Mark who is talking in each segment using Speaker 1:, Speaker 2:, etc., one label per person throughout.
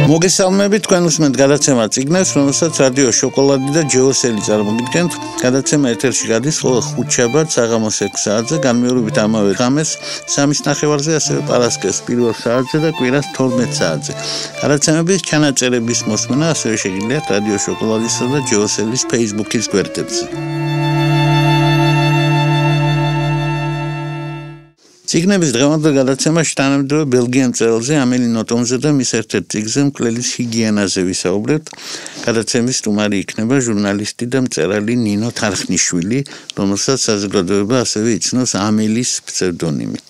Speaker 1: მოგესალმებით თქვენ უსმენთ გადაცემა წიგნებს, რომელსაც რადიო შოკოლადი და ჯეოსელი წარმოგიდგენთ. გადაცემა ეთერში გადის ხოლო ხუთშაბათ საღამოს 6 საათზე, განმეორებით ამავე ღამეს 3:30-ზე, ასევე პარასკევს 1 საათზე და კვირას 12 საათზე. გადაცემების ჩანაწერების მოსმენა ასევე შეგიძლიათ რადიო შოკოლადისა და ჯეოსელის Facebook-ის გვერდებზე. წიგნების დღევანდელ გადაცემაში თანამედროვე ბელგიელ მწერალზე ამელი ნოტომზე და მის ერთ-ერთ წიგნზე მკვლელის ჰიგიენაზე ვისაუბრებთ. გადაცემის სტუმარი იქნება ჟურნალისტი და მწერალი ნინო თარხნიშვილი, რომელსაც საზოგადოება ასევე იცნობს ამელის ფსევდონიმით.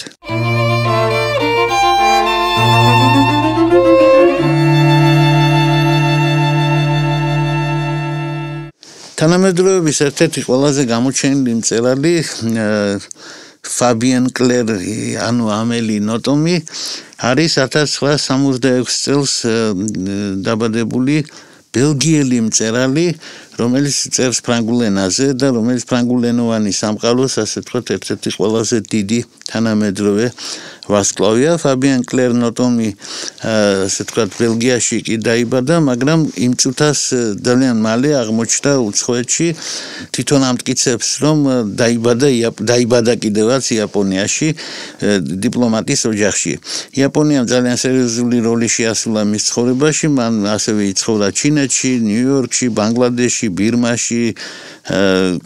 Speaker 1: თანამედროვეების ერთ-ერთი ყველაზე გამოჩენილი მწერალი Fabien Clair, ანუ ამელი ნოტომი არის 1966 წელს დაბადებული ბელგიელი მწერალი, რომელიც წერს ფრანგულ ენაზე და რომელიც ფრანგულენოვანი სამყაროს, ასე ვთქვათ, ერთ-ერთი ყველაზე დიდი თანამედროვე ვარსკვლავია. Fabien Clair ნოტომი, ასე ვთქვათ, ბელგიაში კი დაიბადა, მაგრამ იმ წუთას ძალიან მალე აღმოჩნდა უცხოეთში, თვითონ ამტკიცებს, რომ დაიბადა კიდევაც იაპონიაში, დიპლომატის ოჯახში. იაპონიამ ძალიან სერიოზული როლი შეასრულა მის ცხოვრებაში, მან ასევე იცხოვრა ჩინეთში, ნიუ-იორკში, ბანგლადეშში, ბირმაში,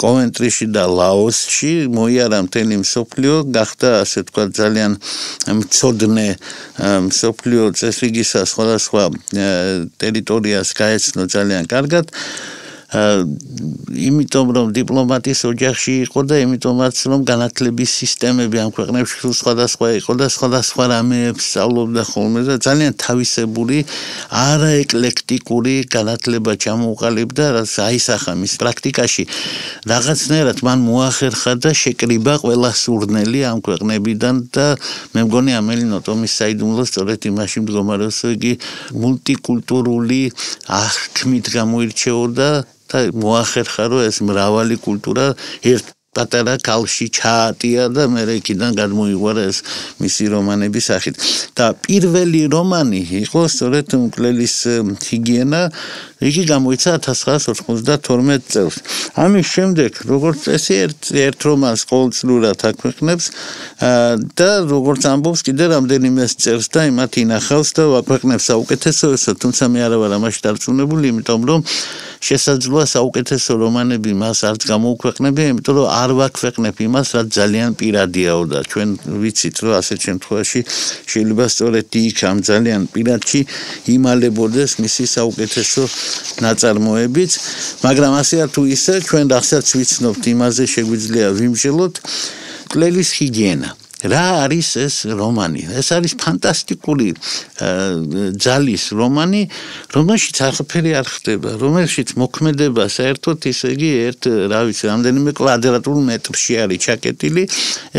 Speaker 1: კოვენტრიში და ლაოსში, მოიარა მთელი მსოფლიო, გახდა, ასე ვთქვათ, ძალიან მცოდნე მსოფლიო წესრიგისა სხვადასხვა ტერიტორიას გაეცნო ძალიან კარგად. იმიტომ რომ დიპლომატის ოჯახში იყო და იმიტომაც რომ განათლების სისტემები ამ ქვეყნებში სხვადასხვა იყო და სხვადასხვა რამეებს სწავლობდა ხოლმე და ძალიან თავისებური, არაეკლექტიკური განათლება ჩამოუყალიბდა, რაც აისახა მის პრაქტიკაში. რაღაცნაირად მან მოახერხა და შეკრიბა ყველა სურნელი ამ ქვეყნებიდან და მე მგონი ამელი ნოტომის საიდუმლო სწორედ იმაში მდგომარეობს, რომ იგი მულტიკულტურული აღქმით გამოირჩეოდა და მოახერხა, რომ ეს მრავალი კულტურა ერთ პატარა ქალში ჩაატია და მე იქიდან გადმოიღვარა ეს მისი რომანების სახით. და პირველი რომანი იყო სწორედ მკვლელის ჰიგიენა, იგი გამოიცა 1992 წელს. ამის შემდეგ, როგორც წესი, ერთ რომანს ყოველწლიურად აქვეყნებს და როგორც ამბობს, კიდე რამდენიმე წერს და იმათ ინახავს და აქვეყნებს საუკეთესოებსა, თუმცა მე არა ვარ ამაში დარწმუნებული, იმიტომ რომ შესაძლოა საუკეთესო რომანები მას არც გამოუქვეყნებია, იმიტომ რომ არ ვაქვეყნებ იმას, რაც ძალიან პირადიაო და ჩვენ ვიცით, რომ ასეთ შემთხვევაში შეიძლება სწორედ იქ ამ ძალიან პირადში იმალებოდეს მისი საუკეთესო ნაწარმოებიც, მაგრამ ასე თუ ისე ჩვენ რასაც ვიცნობთ, იმაზე შეგვიძლია ვიმსჯელოთ. მკვლელის ჰიგიენა. რა არის ეს რომანი? ეს არის ფანტასტიკური ძალის რომანი, რომელშიც არაფერი არ ხდება, რომელშიც მოქმედება საერთოდ ისე იგი რამდენიმე კვადრატულ მეტრში არის ჩაკეტილი.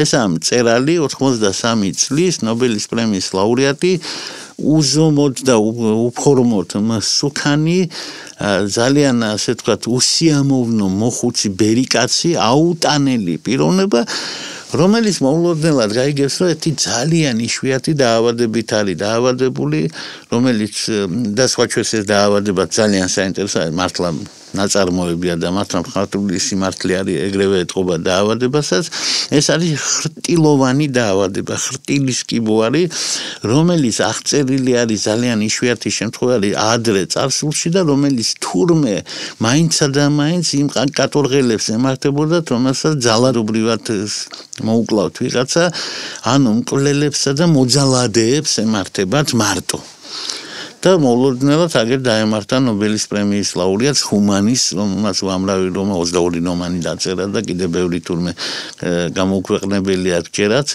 Speaker 1: ეს მწერალი 83 წლის ნობელის პრემიის ლაურეატი, უზომოდ და უფორმოდ მსუქანი, ძალიან ასე ვთქვათ, უსიამოვნო მოხუცი ბერიკაცი, აუტანელი პიროვნება, რომელიც მოულოდნელად გაიგებს, რომ ერთი ძალიან იშვიათი დაავადებით არის დაავადებული, რომელიც და სხვა ჩვენს ეს დაავადება ძალიან საინტერესოა, მართლა ნაწარმოებია და მართლა მხატვრული სიმართლე არის ეგრევე ეთყობა დაავადებასაც. ეს არის ხრტილოვანი დაავადება, ხრტილის კიბო არის, რომელიც აღწერილი არის ძალიან იშვიათი შემთხვევა ადრე წარსულში და რომელიც თურმე მაინცსა და მაინც იმ კატორღელებს ემართებოდათ, რომელსაც ძალადობრივად მოუკლავთ ვიღაცა, ანუ მკვლელებსა და მოძალადეებს ემართებათ მარტო. და მოულოდნელად აგერ დაემართა ნობელის პრემიის ლაურეატს ჰუმანის, რომელმაც უამრავი რომანი 22 რომანი დაწერა და კიდევ ბევრი თურმე გამოუქვეყნებელი აღჭერაც.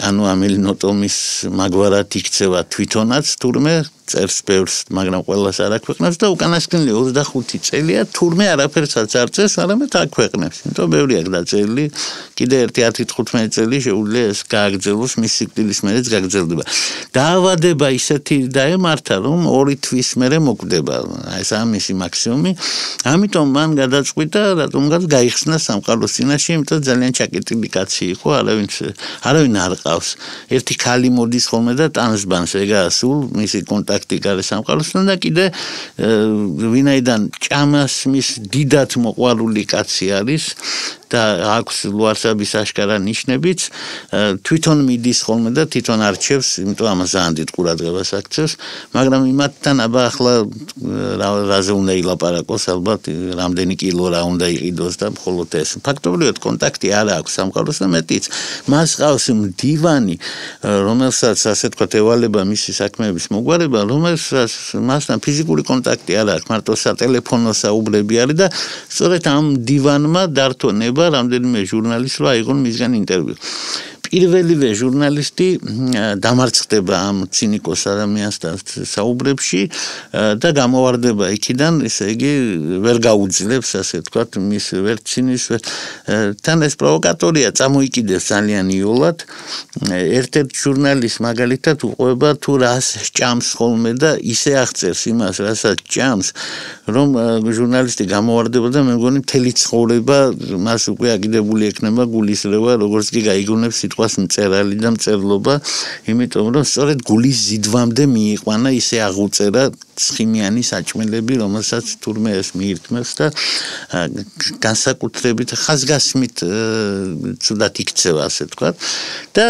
Speaker 1: ანუ ამელი ნოტომის მაგვარად იქცევა თვითონაც თურმე წერს ბევრს, მაგრამ ყველას არ აქვეყნებს და უკანასკნელი 25 წელია თურმე არაფერსაც არ წერს, არამედ აქვეყნებს. იმიტომ ბევრი აქვს დაწერილი, კიდე ერთი 10-15 წელი შეუძლია ეს გააგრძელოს, მის სიკვდილის მერეც გაგრძელდება. დაავადება ისეთი დაემართა, რომ 2 თვის მერე მოკვდება. ეს ამისი მაქსიმუმი. ამიტომ მან გადაწყვიტა, რატომღაც გაიხსნა სამყაროს წინაშე, იმიტომ ძალიან ჩაკეტილი კაცი იყო, არავინ არ ყავს. ერთი ქალი მოდის ხოლმე და ტანსბანს, ეგაა სულ მისი კონტაქტი გარე სამყაროსთან და კიდე ვინაიდან ჭამას მის დიდად მოყვარული კაცი არის და აქვს ლუარსაბის აშკარა ნიშნებიც, თვითონ მიდის ხოლმე და თვითონ არჩევს, იმიტომ ამას ძალიან დიდ ყურადღებას აქცევს, მაგრამ იმათთან აბა ახლა რაზე უნდა ილაპარაკოს, ალბათ რამდენი კილო რა უნდა იყიდოს და მხოლოდ ეს. ფაქტობრივად კონტაქტი არ აქვს სამყაროსთან, მეტიც მას ყავს მდივანი, რომელსაც ასე თქვა ევალება მისი საქმეების მოგვარება, რომელსაც მასთან ფიზიკური კონტაქტი არ აქვს, მარტო სატელეფონო საუბრები არის და სწორედ ამ მდივანმა დართო ნება რამდენიმე ჟურნალისტს რომ აიღონ მისგან ინტერვიუ. პირველივე ჟურნალისტი დამარცხდება ამ ცინიკოს ადამიანთან საუბრებში და გამოვარდება იქიდან, ესე იგი ვერ გაუძლებს, ასე ვთქვათ, მის ვერ ცინის თან ეს პროვოკატორია წამოიკიდეს ძალიან იოლად. ერთ-ერთ ჟურნალისტს მაგალითად უყვება თუ რას ჭამს ხოლმე და ისე აღწერს იმას, რასაც ჭამს, რომ ჟურნალისტი გამოვარდება და მე მგონი მთელი ცხოვრება მას უკვე აგიდებული ექნება გულისრევა, როგორც კი გაიგონებს სიტყვას მწერალი და მწერლობა, იმიტომ რომ სწორედ გულის ზიდვამდე მიიყვანა ისე აღუწერა ცხიმიანი საჭმელები, რომელსაც თურმე ეს მიირთმევს და განსაკუთრებით ხაზგასმით ცუდად იქცევა, ასე ვთქვათ. და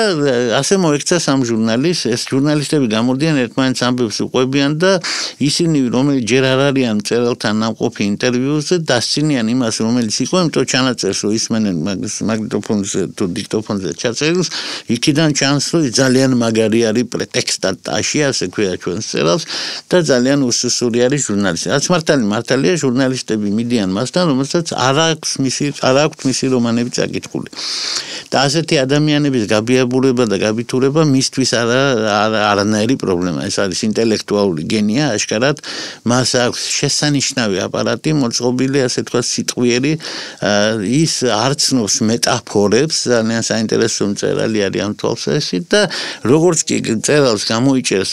Speaker 1: ასე მოექცა სამ ჟურნალისტს, ეს ჟურნალისტები გამოდიან ერთმანეთს ამბებს უყვებიან და ისინი რომელიც ჯერ არ არიან მწერალთან ნამყოფი ინტერვიუზე, დასცინიან იმას, რომელიც იყო, იმიტომ ჩანაწერს რომ ისმენენ მაგნიტოფონზე თუ დიქტოფონზე ჩაწერილს, იქიდან ჩანს რომ ძალიან მაგარი არის პრეტექსტატაში, ასე ქვია ჩვენს წერალს და ძალიან უსუსური არის ჟურნალისტი. რაც მართალია ჟურნალისტები მიდიან მასთან, რომელსაც არ აქვს მისი რომანები წაკითხული. და ასეთი ადამიანების გაბიებურება და გაბითურება მისთვის არანაირი პრობლემა. ეს არის ინტელექტუალური გენია, აშკარად მას აქვს შესანიშნავი აპარატი, მოწყობილი, ასე თქვა სიტყვიერი, ის არცნობს მეტაფორებს, ძალიან საინტერესო მწერალი არის ამ თვალსაზრისით და როგორც კი წერალს გამოიჭერს,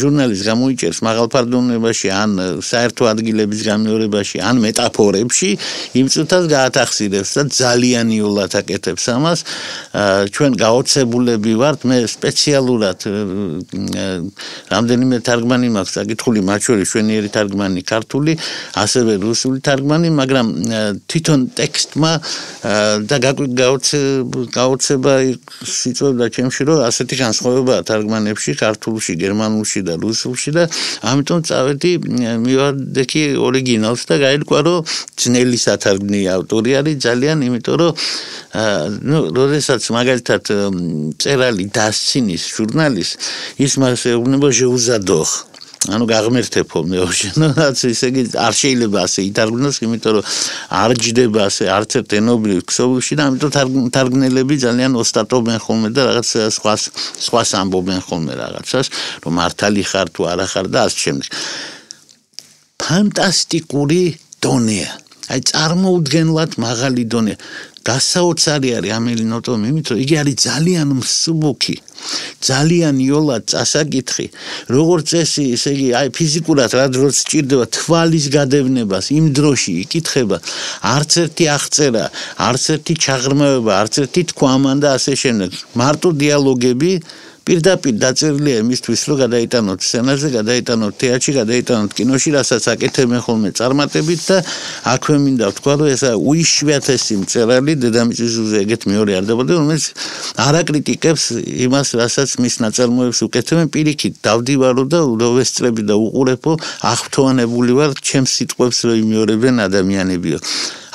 Speaker 1: ჟურნალისტს გამოიჭერს მაღალფარდუნებაში, ან საერთო ადგილების გამეორებაში, ან მეტაფორებში, იმ წუთას გაათახსირებს და ძალიან იოლად აკეთებს ამას. ჩვენ გაოცებულები ვართ, მე სპეციალურად რამდენიმე თარგმანი მაქვს საკითხული, მათ შორის ჩვენიერი თარგმანი ქართული, ასევე რუსული თარგმანი, მაგრამ თვითონ ტექსტმა და გაოცება სიწვევდა ჩემში, რომ ასეთი განსხვავებაა თარგმანებში, ქართულში, გერმანულში და რუსულში და ამიტომ წავედი მივადექი ორიგინალს და გაირკვა, რომ ძნელი სათარგმნი ავტორი არის ძალიან, იმიტომ რომ როდესაც მაგალითად წერალი დასცინის ჟურნალის, ის მას ეუბნება ჟეუზადოხ. ანუ გაღმერთებო მეოშე, რაც ისე იგი არ შეიძლება ასე ითარგმნოს, იმიტომ რომ არ ჯდება ასე არც ერთ ენობრივ ქსოვილში და ამიტომ თარგმნელები ძალიან ოსტატობენ ხოლმე და რაღაც სხვას ამბობენ ხოლმე რაღაცას, რომ მართალი ხარ თუ არა ხარ და ასე შემდეგ. ფანტასტიკური დონეა. აი წარმოუდგენლად მაღალი დონეა. გასაოცარი არის ამელი ნოტომი, იმიტომ რომ იგი არის ძალიან მსუბუქი, ძალიან იოლად წასაკითხი, როგორც წესი, ესე იგი, აი ფიზიკურად რა დროს სჭირდება თვალის გადევნებას, იმ დროში იკითხება, არც ერთი აღწერა, არც ერთი ჩაღრმავება, არც ერთი თქوامان და ასე შემდეგ. მარტო დიალოგები პირდაპირ დაწერილია იმისთვის, რომ გადაიტანოთ სცენაზე, გადაიტანოთ თეატრში, გადაიტანოთ კინოში, რასაც აკეთებენ ხოლმე წარმატებით და აქვე მინდა ვთქვა, რომ ესა უიშვიათესი მწერალი დედამიწის ზურგზე ეგეთ მეორე არ დაბადა, რომელიც არ აკრიტიკებს იმას, რასაც მის ნაწარმოებს უკეთებენ, პირიქით დავდივარო და ვესწრები და უყურებო, აღფრთოვანებული ვარ ჩემს სიტყვებს, რომ იმეორებენ ადამიანებიო.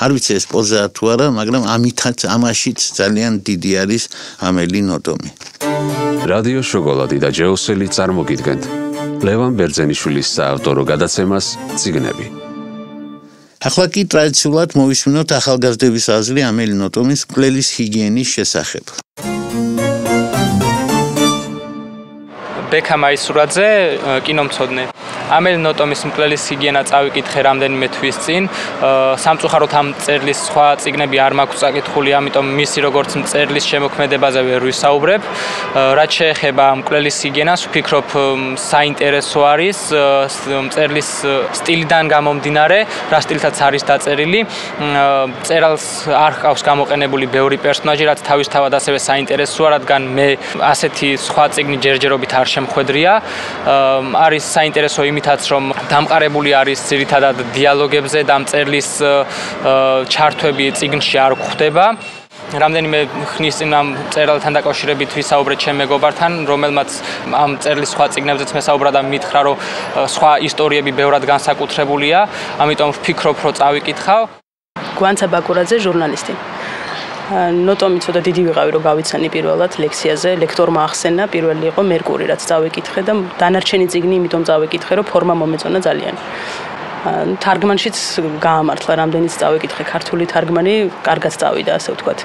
Speaker 1: არ ვიცი ეს პოზაა თუ არა, მაგრამ ამაშიც ძალიან დიდი არის ამელი ნოტომი.
Speaker 2: რადიო შოკოლადი და ჯეოსელი წარმოგიდგენთ ლევან ბერძენიშვილის საავტორო გადაცემას წიგნები.
Speaker 1: ახლა კი ტრადიციულად მოვისმინოთ ახალგაზრდების აზრი ამელი ნოტომის მკვლელის ჰიგიენის შესახებ.
Speaker 3: ბექა მაისურაძე, კინომცოდნე. ამელი ნოტომის მკვლელის ჰიგიენა წავიკითხე რამდენიმე თვის წინ. სამწუხაროდ ამ წერლის სხვა წიგნები არ მაქვს წაკითხული, ამიტომ მისი როგორც წერლის შემოქმედებაზე ვერ ვისაუბრებ. რაც შეეხება მკვლელის ჰიგიენას, ვფიქრობ საინტერესო არის წერლის სტილიდან გამომდინარე, რა სტილითაც არის დაწერილი. წერალს არ ჰყავს გამოყენებული ბევრი პერსონაჟი, რაც თავისთავად ასევე საინტერესოა, რადგან მე ასეთი სხვა წიგნი ჯერჯერობით არ შემხვედრია. არის საინტერესო იმითაც, რომ დამყარებული არის ძირითადად დიალოგებზე და მწერლის ჩართვები წიგნში არ გვხვდება. რამდენიმე ხნის წინ ამ წერალთან დაკავშირებით ვისაუბრეთ ჩემ მეგობართან, რომელმაც ამ წერლის სხვა წიგნებზეც მესაუბრა და მითხრა, რომ სხვა ისტორიები ბევრად განსაკუთრებულია, ამიტომ ვფიქრობ, რომ წავიკითხავ.
Speaker 4: გვანცა ბაკურაძე, ჟურნალისტი. ნოტომი ცოტა დიდი ვიყავი, რომ გავიცანი პირველად ლექციაზე, ლექტორმა ახსენა, პირველი იყო მერკური, რაც წავიკითხე და დანარჩენი წიგნი იმიტომ წავიკითხე, რომ ფორმა მომეწონა ძალიან. თარგმანშიც გაამართლა, რამდენიც წავიკითხე ქართული თარგმანი, კარგად წავიდა, ასე ვთქვათ.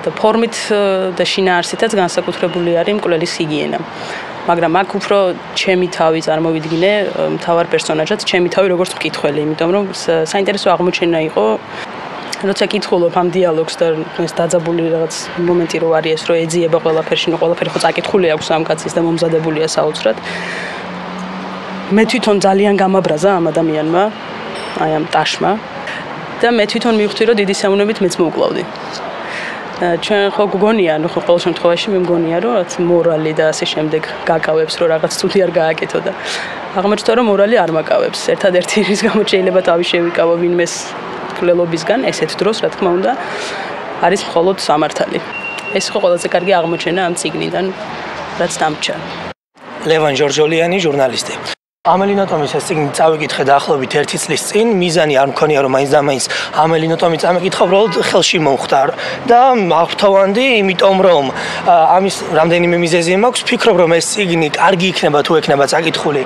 Speaker 4: და ფორმით და შინაარსითაც განსაკუთრებული არის მკვლელის ჰიგიენა. მაგრამ აქ უფრო ჩემი თავი წარმოვიდგინე, მთავარ პერსონაჟად ჩემი თავი როგორც მკითხველი, იმიტომ რომ საინტერესო აღმოჩენა იყო, როცა კითხულობ ამ დიალოგს და ეს დაძაბული რაღაც მომენტი რო არის ეს, რომ ეძიება ყველაფერში, ნუ ყველაფერი ხო წაკითხული აქვს ამ კაცის და მომზადებულია საოცრად. მე თვითონ ძალიან გამაბრაზა ამ ადამიანმა, აი ამ ტაშმა და მე თვითონ მივხვდი, რომ დიდი საუნებით მეც მოვკლავდი. ჩვენ ხო გგონია, ნუ ხო ყოველ შემთხვევაში მე მგონია, რომ რაც მორალი და ასე შემდეგ გაკავებს, რომ რაღაც ცუდი არ გააკეთო და აღმოჩნდა, რომ მორალი არ მაკავებს. ერთადერთი რის გამო შეიძლება თავი შევიკავო ვინმეს მკვლელობისგან, ესეთ დროს, რა თქმა უნდა, არის მხოლოდ სამართალი. ეს ხო ყველაზე კარგი აღმოჩენა ამ წიგნიდან, რაც დამრჩა.
Speaker 5: ლევან ჯორჯოლიანი, ჟურნალისტი. ამელი ნოტომის ეს წიგნი წავიკითხე დაახლოებით 1 წლის წინ, მიზანი არ მქონია, რომ მაინც და მაინც ამელი ნოტომი წამიკითხა, უბრალოდ ხელში მომხდარ და აღფრთოვანდი, იმიტომ რომ ამის რამდენიმე მიზეზი მაქვს, ვფიქრობ, რომ ეს წიგნი კარგი იქნება თუ ექნება წაკითხული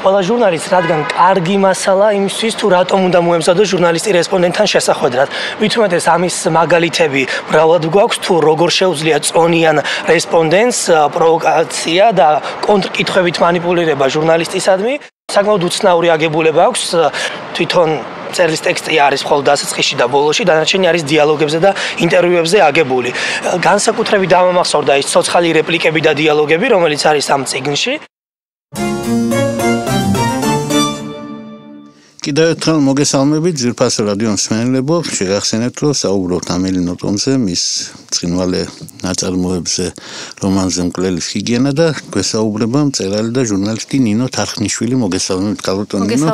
Speaker 5: ყველა ჟურნალისტს, რადგან კარგი მასალა იმისთვის, თუ რატომ უნდა მოემზადოს ჟურნალისტი რესპონდენტთან შესახვედრად. მით უმეტეს ამის მაგალითები მრავლად გვაქვს, თუ როგორ შეუძლია წონიან რესპონდენტს პროვოკაცია და კონტრკითხვებით მანიპულირება ჟურნალისტისადმი. საკმაოდ უცნაური აგებულება აქვს, თვითონ წერლის ტექსტი არის მხოლოდ დასაწყისში და ბოლოში, დანარჩენი არის დიალოგებზე და ინტერვიუებზე აგებული. განსაკუთრებით დამამახსოვრდა ის ცოცხალი რეპლიკები და დიალოგები, რომელიც არის ამ წიგნში.
Speaker 1: კიდევ ერთხელ მოგესალმებით ძვირფასო რადიო მსმენელებო, შეგახსენებთ, რომ საუბრობთ ამელი ნოტომზე, მის ბრწყინვალე ნაწარმოებზე, რომანზე მკვლელის ჰიგიენა და გვესაუბრება მწერალი და ჟურნალისტი ნინო თარხნიშვილი. მოგესალმებით, კალბატონ ნინო.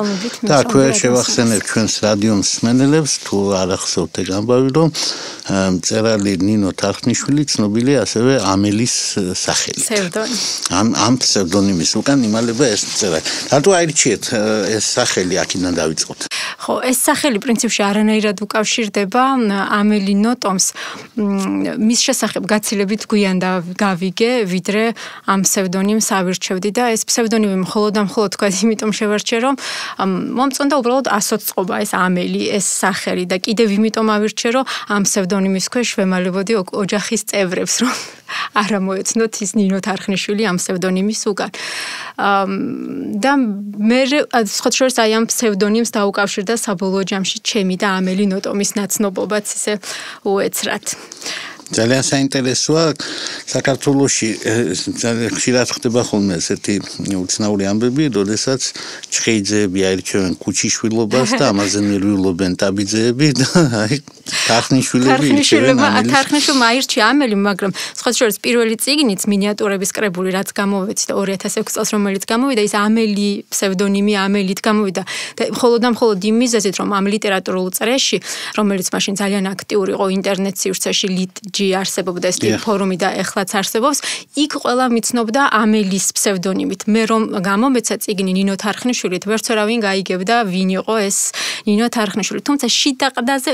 Speaker 1: და აქვე შევახსენებთ ჩვენს რადიო მსმენელებს, თუ არ ახსოვთ ეგ ამბავი, რომ მწერალი ნინო თარხნიშვილი ცნობილია ასევე ამელის სახელით. ამ ფსევდონიმის უკან იმალება ეს მწერალი. რატო აირჩიეთ ეს სახელი აქედან დავიწყოთ?
Speaker 6: ხო, ეს სახელი პრინციპში არანაირად უკავშირდება ამელი ნოტომს. მის შესახებ გაცილებით გვიან გავიგე, ვიდრე ამ ფსევდონიმს ავირჩევდი და ეს ფსევდონიმი მხოლოდ თქვა, იმიტომ შევარჩიე, რომ მომწონდა უბრალოდ ასოცწყობა ეს ამელი, ეს სახელი და კიდევ იმიტომ ავირჩიე, რომ ამ ფსევდონიმის ქვეშ ვემალებოდი ოჯახის წევრებს, რომ არ ამოეცნოთ ის ნინო თარხნიშვილი ამ ფსევდონიმის უკან. და მე სხვათა შორის აი ამ ფსევდონიმს დაუკავშირდა საბოლოო ჯამში ჩემი და ამელი ნოტომის ნაცნობობაც ისე უეცრად.
Speaker 1: ძალიან საინტერესოა, საქართველოში ძალიან ხშირად ხდება ხოლმე ესეთი უცნაური ამბები, როდესაც ჩხეიძეები აირჩევენ ქუჩიშვილობას და ამაზე ნერვიულობენ ტაბიძეები და აი თარხნიშვილები ირჩევენ ამელის.
Speaker 6: თარხნიშვილმა აირჩია ამელი, მაგრამ სხვათა შორის პირველი წიგნიც მინიატურების კრებული, რაც გამოვეცი და 2006 წელს რომელიც გამოვიდა, ის ამელი ფსევდონიმი ამელით გამოვიდა და მხოლოდ იმ მიზეზით, რომ ამ ლიტერატურულ წრეში, რომელიც მაშინ ძალიან აქტიური იყო ინტერნეტ სივრცეში არსებობდა ეს ფორუმი და ეხლაც არსებობს, იქ ყველა მიცნობდა ამელის ფსევდონიმით. მე რომ გამომეცა წიგნი ნინო თარხნიშვილით, ვერც ვერავინ გაიგებდა ვინ იყო ეს ნინო თარხნიშვილი. თუმცა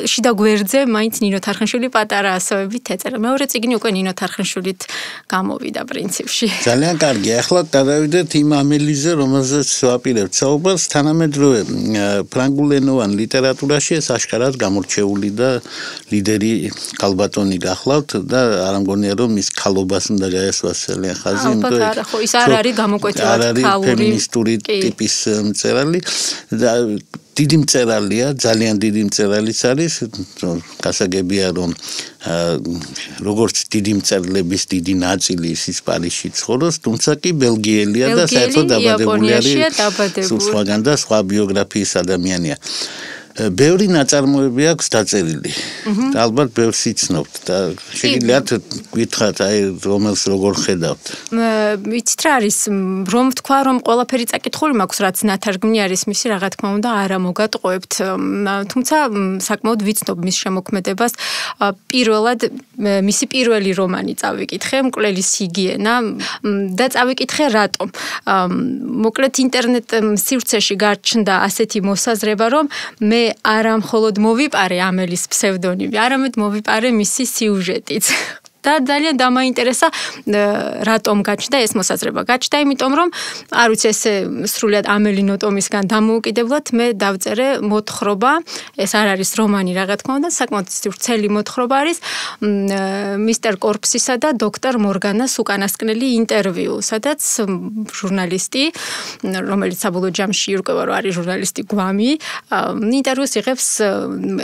Speaker 6: შიდა გვერდზე მაინც ნინო თარხნიშვილი პატარა ასოებით ეწერა. მეორე წიგნი უკვე ნინო თარხნიშვილით გამოვიდა პრინციპში.
Speaker 1: ძალიან კარგი. ახლა გადავიდეთ იმ ამელიზე, რომელზეც ვაპირებთ საუბარს. თანამედროვე ფრანგულენოვან ლიტერატურაში ეს აშკარად გამორჩეული და ლიდერი კალბატონი გახლა. გახლავთ და არ ამგონია რომ ის ქალობას უნდა გაესვას ძალიან ხაზი,
Speaker 6: იმიტომ არა, ხო, ის არ არის გამოკვეთილად ქალური
Speaker 1: ფემინისტური ტიპის მწერალი და დიდი მწერალია, ძალიან დიდი მწერალიც არის, გასაგებია რომ როგორც დიდი მწერლების დიდი ნაწილი ის პარიზში ცხოვრობს, თუმცა კი ბელგიელია და საერთოდ დაბადებული არის სხვაგან და სხვა ბიოგრაფიის ადამიანია. ბევრი ნაწარმოები აქვს დაწერილი. და ალბათ ბევრს იცნობთ და შეგიძლიათ გითხრათ აი რომელს როგორ ხედავთ.
Speaker 6: ვიცით რა არის რომ თქვა რომ ყველაფერი წაკითხული მაქვს რაც ნათარგმნი არის მისი რა თქმა უნდა არა მოგატყუებთ. თუმცა საკმაოდ ვიცნობ მის შემოქმედებას. პირველად მისი პირველი რომანი წავიკითხე მკვლელის ჰიგიენა და წავიკითხე რატომ. მოკლედ ინტერნეტ სივრცეში გარჩნდა ასეთი მოსაზრება რომ მე არა მხოლოდ მოვიპარე ამელის ფსევდონიმი, არამედ მოვიპარე მისი სიუჟეტიც. და ძალიან დამაინტერესა რატომ გაჩნდა ეს მოსაზრება. გაჩნდა იმიტომ რომ არ ვიცი ესე სრულად ამელი ნოტომისგან დამოუკიდებლად მე დავწერე მოთხრობა, ეს არ არის რომანი რა თქმა უნდა, საკმაოდ ვრცელი მოთხრობა არის მისტერ კორპსისა და დოქტორ მორგანას უკანასკნელი ინტერვიუ, სადაც ჟურნალისტი, რომელიც საბოლოო ჯამში ირკვევა რომ არის ჟურნალისტი გვამი, ინტერვიუს იღებს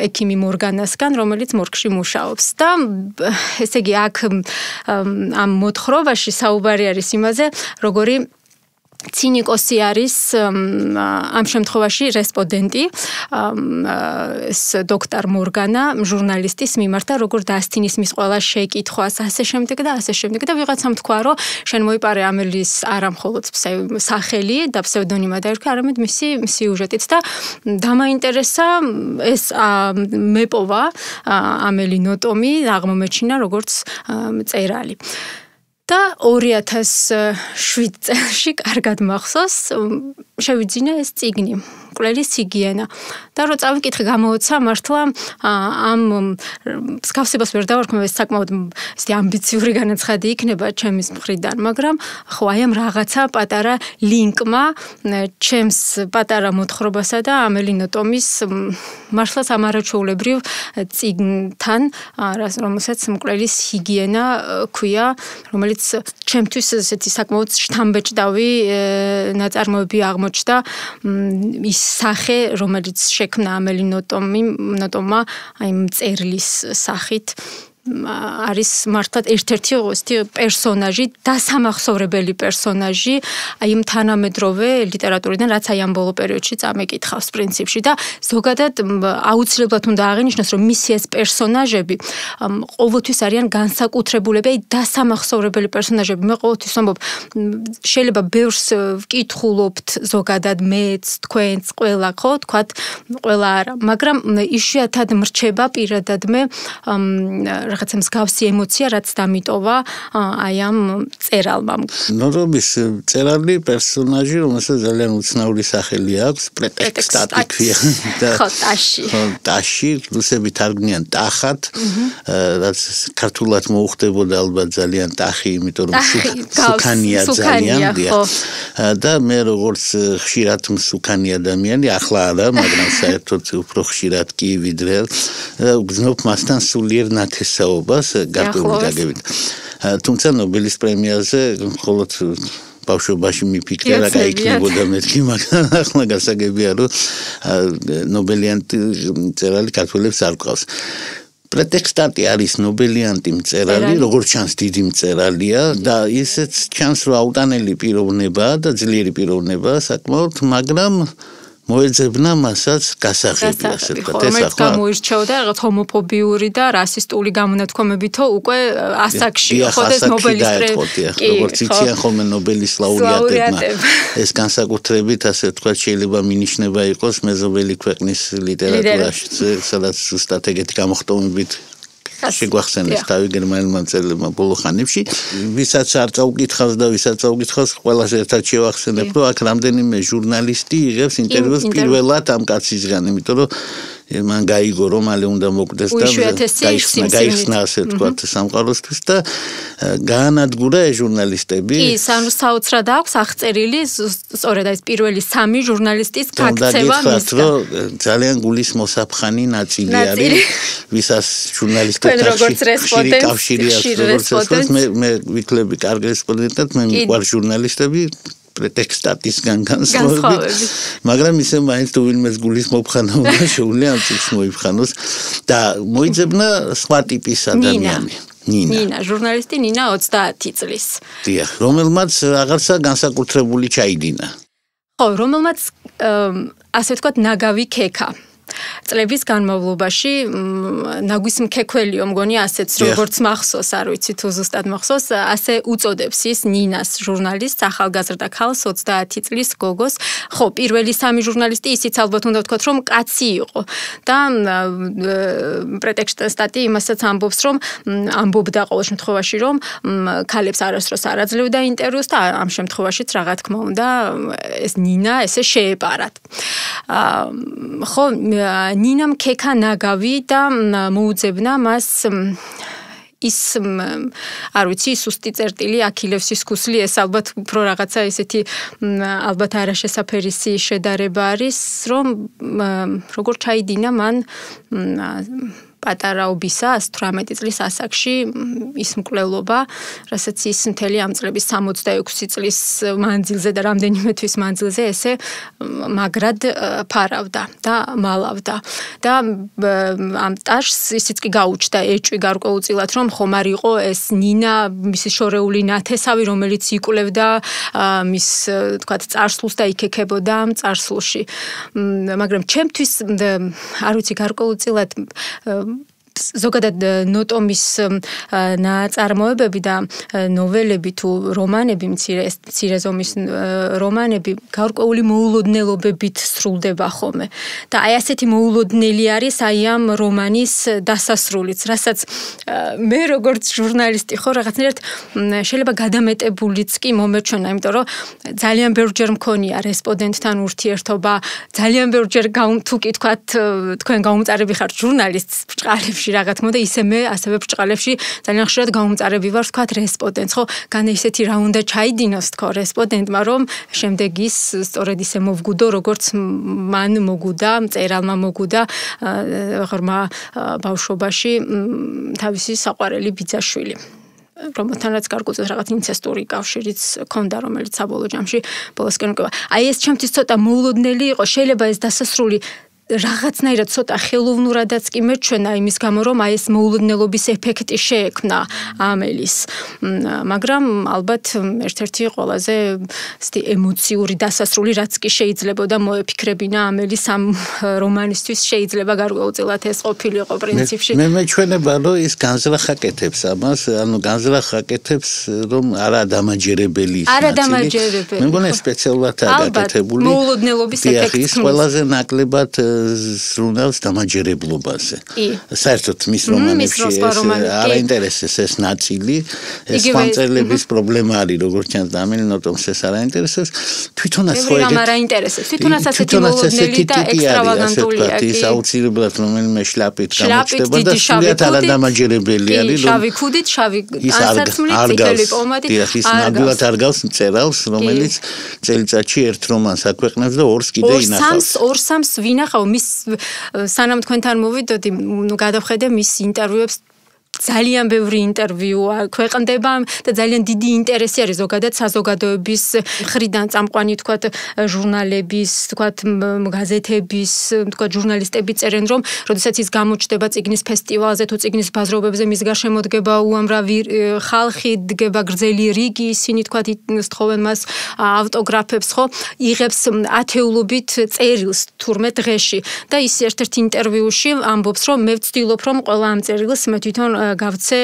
Speaker 6: ექიმი მორგანასგან, რომელიც მორგში მუშაობს და ესე იგი აქ ამ მოთხრობაში საუბარი არის იმაზე, როგორი ცინიკოსი არის ამ შემთხვევაში რესპონდენტი ეს დოქტორ მორგანა ჟურნალისტის მიმართ და როგორ დასთინის მის ყველა შეკითხვას ასე შემდეგ და ვიღაცამ თქვა რომ შენ მოიპარე ამელის არა მხოლოდ სახელი და ფსევდონიმა დაერქვა, არამედ მისი სიუჟეტიც და დამაინტერესა ეს მეპოვა ამელი ნოტომი აღმომეჩინა როგორც მწერალი. და 2007 წელში კარგად მახსოვს შევიძინა ეს წიგნი მკვლელის ჰიგიენა და რო წავიკითხე გამოოცა მართლა ამ მსგავსებას ვერ დავარქმევ ეს საკმაოდ ისეთი ამბიციური განაცხადი იქნება ჩემის მხრიდან, მაგრამ ხო აი ამ რაღაცა პატარა ლინკმა ჩემს პატარა მოთხრობასა და ამელი ნოტომის მართლა სამარაჩვეულებრივ წიგნთან რომელსაც მკვლელის ჰიგიენა ქვია, რომელიც ჩემთვის ესეთი საკმაოდ შთამბეჭდავი ნაწარმოები აღმოჩნდა ის სახე, რომელიც შექმნა ამელი ნოტომმა აი მწერლის სახით არის მართლაც ერთ-ერთი პერსონაჟი, დასამახსოვრებელი პერსონაჟი აი იმ თანამედროვე ლიტერატურიდან, რაც აი ამ ბოლო პერიოდში წამეკითხავს პრინციპში და ზოგადად აუცილებლად უნდა აღინიშნოს, რომ მისი ეს პერსონაჟები ყოველთვის არიან განსაკუთრებულები, აი დასამახსოვრებელი პერსონაჟები. მე ყოველთვის ვამბობ, შეიძლება ბევრს ვკითხულობთ ზოგადად მეც, თქვენც, ყველა, ხო, თქვათ, ყველა არა, მაგრამ იშვიათად მრჩება პირადად მე რაღაცა მსგავსი ემოცია, რაც დამიტოვა აი ამ წერალმა.
Speaker 1: ნორობის წერალი პერსონაჟი, რომელსაც ძალიან უცნაური სახელი აქვს, პრეტექსტატი ქვია და ტაში, რუსები თარგმნიან ტახად, რაც ქართულად მოუხდებოდა ალბათ ძალიან ტახი, იმიტომ რომ სუქანია ძალიან და მე როგორც ხშირად მსუქანი ადამიანი, ახლა არა, მაგრამ საერთოდ უფრო ხშირად კი ვიდრე ვგრძნობ მასთან სულიერ ნათესაობას გარკვეული გაგებით. თუმცა ნობელის პრემიაზე მხოლოდ ბავშვობაში მიფიქრე რა გაიქნებოდა მეთქი, მაგრამ ახლა გასაგებია რომ ნობელიანტი მწერალი ქართველებს არ გვყავს. პრეტექსტატი არის ნობელიანტი მწერალი, როგორც ჩანს დიდი მწერალია და ისეც ჩანს რომ აუტანელი პიროვნებაა და ძლიერი პიროვნებაა საკმაოდ, მაგრამ მოეძებნა მასაც გასაღები, ასე ვთქვათ, ეს ახლა
Speaker 6: გამოირჩეოდა რაღაც ჰომოფობიური და რასისტული გამონათქვამებითო უკვე ასაკში, ხო და ეს ნობელის პრემია.
Speaker 1: როგორც იციან ხოლმე ნობელის ლაურეატებმა, ეს განსაკუთრებით, ასე ვთქვათ, შეიძლება მინიშნება იყოს მეზობელი ქვეყნის ლიტერატურაში, სადაც ზუსტად ეგეთი გამოხტომებით შეგვახსენეს თავი გერმანელმა მწერლებმა ბოლო ხანებში, ვისაც არ წაუკითხავს და ვისაც წაუკითხავს, ყველას ერთად შევახსენებ, რომ აქ რამდენიმე ჟურნალისტი იღებს ინტერვიუს პირველად ამ კაცისგან, იმიტომ რომ მან გაიგო რომ მალე უნდა მოკვდეს და გაიხსნა ასე ვთქვათ სამყაროსთვის და გაანადგურა ეს ჟურნალისტები.
Speaker 6: კი, საოცრად აქვს აღწერილი სწორედ ეს პირველი 3 ჟურნალისტის გაქცევა მის
Speaker 1: ძალიან გულის მოსაფხანი ნაწილი არის ვისაც ჟურნალისტებთან კავშირი აქვს მე ვიქლები კარგი რესპონდენტად მე მიყვარს ჟურნალისტები პრეტექსტატისგან განსხვავებით მაგრამ ისე მაინც თუ ვინმეს გულის მოფხანა უნდა შეუძლია ამ წიგნს მოიფხანოს და მოიძებნა სხვა ტიპის ადამიანი
Speaker 6: ნინა ჟურნალისტი ნინა 30 წლის
Speaker 1: დიახ რომელმაც რაღაცა განსაკუთრებული ჩაიდინა
Speaker 6: ხო რომელმაც ასე ვთქვათ ნაგავი ქექა წლების განმავლობაში ნაგვის მქექველიო მგონი ასეც როგორც მახსოვს არ ვიცი თუ ზუსტად მახსოვს ასე უწოდებს ის ნინას ჟურნალისტს ახალგაზრდა ქალს 30 წლის გოგოს ხო პირველი 3 ჟურნალისტი ისიც ალბათ უნდა ვთქვათ რომ კაცი იყო და პრეტექსტატი იმასაც ამბობს რომ ამბობდა ყოველ შემთხვევაში რომ ქალებს არასდროს არ აძლევდა ინტერვიუს და ამ შემთხვევაშიც რა თქმა უნდა ეს ნინა ესე შეეპარათ ხო ნინამ ქექა ნაგავი და მოუძებნა მას ის არ ვიცი სუსტი წერტილი აქილევსის ქუსლი ეს ალბათ უფრო რაღაცა ესეთი ალბათ არაშესაფერისი შედარება არის რომ როგორ ჩაიდინა მან პატარაობისას 18 წლის ასაკში ის მკვლელობა, რასაც ის მთელი ამ წლების 66 წლის მანძილზე და რამდენიმე თვის მანძილზე ესე მაგრად ფარავდა და მალავდა. და ამ ტაშს ისიც კი გაუჩნდა ეჭვი გარკვეულწილად, რომ ხომ არ იყო ეს ნინა, მისი შორეული ნათესავი, რომელიც იკვლევდა მის თქვათ წარსულს და იქექებოდა ამ წარსულში. მაგრამ ჩემთვის არ ვიცი გარკვეულწილად ზოგადად ნოტომის ნაწარმოებები და ნოველები თუ რომანები მცირე ზომის რომანები გარკვეული მოულოდნელობებით სრულდება ხოლმე და აი ასეთი მოულოდნელი არის აი ამ რომანის დასასრულიც რასაც მე როგორც ჟურნალისტი ხო რაღაცნაირად შეიძლება გადამეტებულიც კი მომეჩვენა იმიტომ რომ ძალიან ბევრჯერ მქონია რესპონდენტთან ურთიერთობა ძალიან ბევრჯერ თუ კი თქვენ გაუმწარები ხართ ჟურნალისტს ბჭყალებში რა თქმა უნდა ისე მე ასევე ბჭყალებში ძალიან ხშირად გაუმწარები ვარ თქვათ რესპონდენტს ხო განა ისეთი რა უნდა ჩაიდინოს თქო რესპონდენტმა რომ შემდეგ ის სწორედ ისე მოვგუდო როგორც მან მოგუდა მწერალმა მოგუდა ღრმა ბავშვობაში თავისი საყვარელი ბიძაშვილი რომელთანაც გარკვეულწილად რაღაც ინცესტური კავშირიც ჰქონდა რომელიც საბოლოო ჯამში ბოლოსკენ უკება აი ეს ჩემთვის ცოტა მოულოდნელი იყო შეიძლება ეს დასასრული რაღაცნაირად ცოტა ხელოვნურადაც კი მეჩვენა იმის გამო რომ აი ეს მოულოდნელობის ეფექტი შეექმნა ამელის მაგრამ ალბათ ერთ-ერთი ყველაზე ემოციური დასასრული რაც კი შეიძლებოდა მოეფიქრებინა ამელის ამ რომანისთვის შეიძლება გარკვეულწილად ეს ყოფილიყო პრინციპში
Speaker 1: მე მეჩვენება რომ ის განზრახაკეთებს ამას ანუ განზრახაკეთებს რომ არა დამაჯერებელი ის
Speaker 6: დამაჯერებელი
Speaker 1: მე მგონია სპეციალურად გაკეთებული
Speaker 6: მოულოდნელობის ეფექტი
Speaker 1: ის ყველაზე ნაკლებად ჟურნალს დამაჯერებლობაზე. საერთოდ მის რომანებში არ აინტერესებს ეს ნაწილი, ეს ხანწერლების პრობლემა არის, როგორც ჩანს და ამილნოტომს ეს არ აინტერესებს. თვითონაც ხო
Speaker 6: ეგ არ აინტერესებს. თვითონაც ასეთი მოულოდნელი და ექსტრავაგანტულია კი.
Speaker 1: ის აუცილებლად რომელიმე შლაპით გამოჩნდება და სულიად არ დამაჯერებელი არის, რომ
Speaker 6: შავი ქუდით, შავი ანსაცმლით, წითელი პომადით
Speaker 1: ის ნამდვილად არ გავს მწერალს, რომელიც წელიწადში ერთ რომანს აქვეყნებს და ორს კიდე ინახავს.
Speaker 6: ორ-სამს ვინახავ მის სანამ თქვენთან მოვიდოდი, გადავხედე მის ინტერვიუებს ძალიან ბევრი ინტერვიუა ქვეყნდება და ძალიან დიდი ინტერესი არის ზოგადად საზოგადოების მხრიდან წამყვანი თქვათ ჟურნალების, თქვათ გაზეთების, თქვათ ჟურნალისტები წერენ რომ როდესაც ის გამოჩნდება წიგნის ფესტივალზე თუ წიგნის ბაზრობებზე მის გარშემო დგება უამრავი ხალხი, დგება გრძელი რიგი, ისინი თქვათ სთხოვენ მას ავტოგრაფებს, ხო? იღებს ათეულობით წერილს თურმე დღეში და ის ერთ-ერთ ინტერვიუში ამბობს რომ მე ვცდილობ რომ ყველა ამ წერილს მე თვითონ გავცე